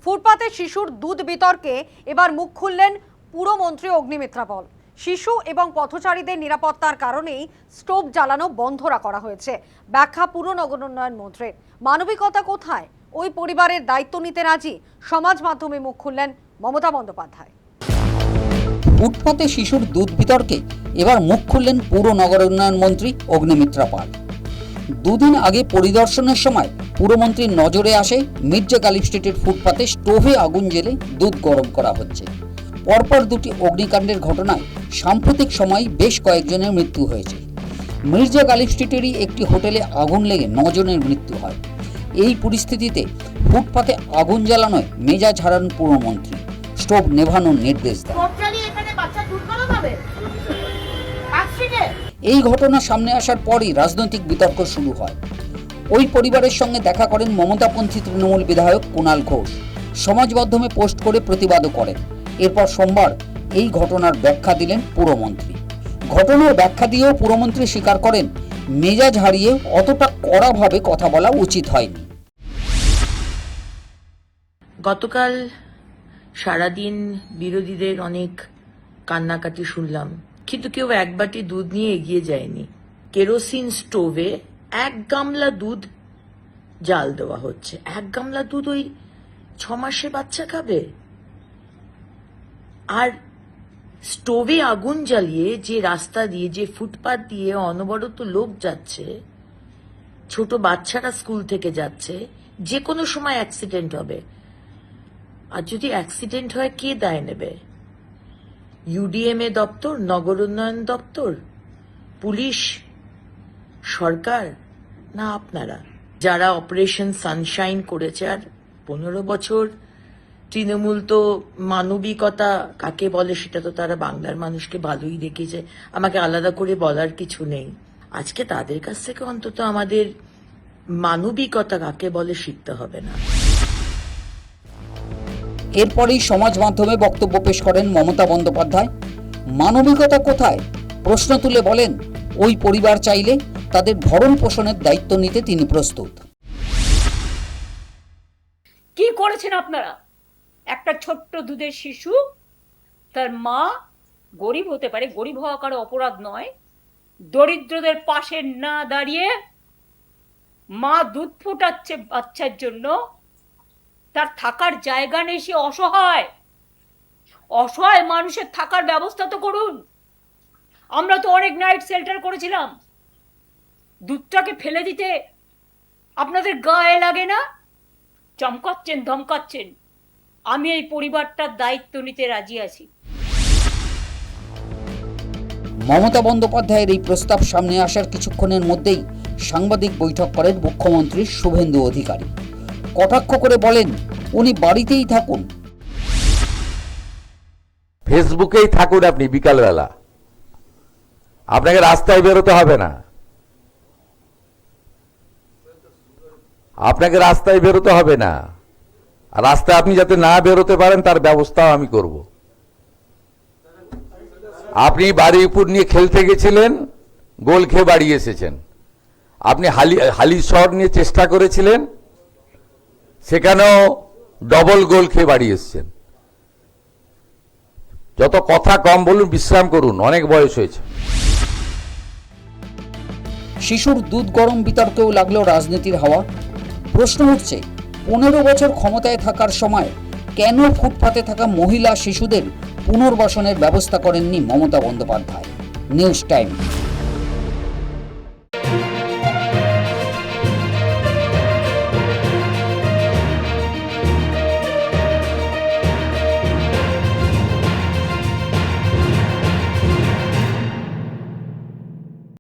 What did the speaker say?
ফুটপাতে শিশুর দুধ বিতর্কে এবার মুখ খুললেন পুরমন্ত্রী অগ্নিমিত্রা পল। শিশু এবং পথচারীদের নিরাপত্তার কারণেই স্টোভ জ্বালানো বন্ধ করা হয়েছে। ব্যাখ্যা পুর নগর উন্নয়ন মন্ত্রীর। মানবিকতা কোথায়? ওই পরিবারের দায়িত্ব নিতে রাজি। সমাজ মাধ্যমে মুখ খুললেন মমতা বন্দ্যোপাধ্যায়। ফুটপাতে শিশুর দুধ বিতর্কে এবার মুখ খুললেন পুর নগর উন্নয়ন মন্ত্রী অগ্নিমিত্রা পাল। দুদিন আগে পরিদর্শনের সময় পুরমন্ত্রীর নজরে আসে মির্জা গালিব স্ট্রিটের ফুটপাতে স্টোভে আগুন জ্বেলে দুধ গরম করা হচ্ছে। পরপর দুটি অগ্নিকাণ্ডের ঘটনায় সাম্প্রতিক সময় বেশ কয়েকজনের মৃত্যু হয়েছে। মির্জা গালিব স্ট্রিটেরই একটি হোটেলে আগুন লেগে 9 জনের মৃত্যু হয়। এই পরিস্থিতিতে ফুটপাতে আগুন জ্বালানোয় মেজাজ হারান পুরমন্ত্রী। স্টোভ নেভানোর নির্দেশ দেন। এই ঘটনা সামনে আসার পরই রাজনৈতিক বিতর্ক শুরু হয়। ওই পরিবারের সঙ্গে দেখা করেন মমতাপন্থী তৃণমূল বিধায়ক কুণাল ঘোষ। সমাজ মাধ্যমে পোস্ট করে প্রতিবাদও করেন। এরপর সোমবার এই ঘটনার ব্যাখ্যা দিলেন পুরমন্ত্রী। ঘটনার ব্যাখ্যা দিয়েও পুরমন্ত্রী স্বীকার করেন মেজাজ হারিয়ে অতটা কড়াভাবে কথা বলা উচিত হয়নি। গতকাল সারাদিন বিরোধীদের অনেক কান্নাকাটি শুনলাম, কিন্তু কেউ এক বাটি দুধ নিয়ে এগিয়ে যায়নি। কেরোসিন স্টোভে 1 গামলা দুধ জাল দেওয়া হচ্ছে। 1 গামলা দুধ ওই 6 মাসে বাচ্চা খাবে? আর স্টোভে আগুন জ্বালিয়ে যে রাস্তা দিয়ে, যে ফুটপাথ দিয়ে অনবরত লোক যাচ্ছে, ছোট বাচ্চারা স্কুল থেকে যাচ্ছে, যে কোনো সময় অ্যাক্সিডেন্ট হবে। আর যদি অ্যাক্সিডেন্ট হয়, কে দায় নেবে? ইউডিএমএ দপ্তর, নগর উন্নয়ন দপ্তর, পুলিশ, সরকার, না আপনারা যারা অপারেশন সানশাইন করেছে? আর 15 বছর তৃণমূল তো মানবিকতা কাকে বলে সেটা তো তারা বাংলার মানুষকে ভালোই দেখিয়েছে। আমাকে আলাদা করে বলার কিছু নেই। আজকে তাদের কাছ থেকে অন্তত আমাদের মানবিকতা কাকে বলে শিখতে হবে না। এরপরেই সমাজ মাধ্যমে বক্তব্য পেশ করেন মমতা বন্দ্যোপাধ্যায়। মানবিকতা কোথায় প্রশ্ন তুলে বলেন, ওই পরিবার চাইলে তাদের ভরণ পোষণের দায়িত্ব নিতে তিনি প্রস্তুত। কি করেছেন আপনারা? একটা ছোট্ট দুধের শিশু, তার মা গরিব হতে পারে, গরিব হওয়া কারো অপরাধ নয়, দরিদ্রদের পাশে না দাঁড়িয়ে মা দুধ ফোটাচ্ছে বাচ্চার জন্য, তার থাকার জায়গা নেই, সে অসহায়। অসহায় মানুষের থাকার ব্যবস্থা তো করুন। আমরা তো অনেক নাইট শেল্টার করেছিলাম। দুধটাকে ফেলে দিতে আপনাদের গায়ে লাগে না? চমকাচ্ছেন, ধমকাচ্ছেন। আমি এই পরিবারটার দায়িত্ব নিতে রাজি আছি। মমতা বন্দ্যোপাধ্যায়ের এই প্রস্তাব সামনে আসার কিছুক্ষণের মধ্যেই সাংবাদিক বৈঠক করেন মুখ্যমন্ত্রী শুভেন্দু অধিকারী। কটাক্ষ করে বলেন, উনি বাড়িতেই থাকুন, ফেসবুকেই থাকুন, আপনি বিকালবেলা আপনাকে রাস্তায় বেরোতে হবে না। আপনাকে রাস্তায় বেরোতে হবে না। আর রাস্তায় আপনি যাতে না বেরোতে পারেন তার ব্যবস্থাও আমি করব। আপনি বাড়ির উপর নিয়ে খেলতে গেছিলেন, গোল খেয়ে বাড়ি এসেছেন। আপনি হালিশহর নিয়ে চেষ্টা করেছিলেন, সেখানেও ডবল গোল খেয়ে বাড়ি এসেছেন। যত কথা কম বলুন, বিশ্রাম করুন, অনেক বয়স হয়েছে। শিশুর দুধ গরম বিতর্কেও লাগলো রাজনীতির হাওয়া। প্রশ্ন উঠছে, 15 বছর ক্ষমতায় থাকার সময় কেন ফুটপাতে থাকা মহিলা শিশুদের পুনর্বাসনের ব্যবস্থা করেননি মমতা বন্দ্যোপাধ্যায়? News time.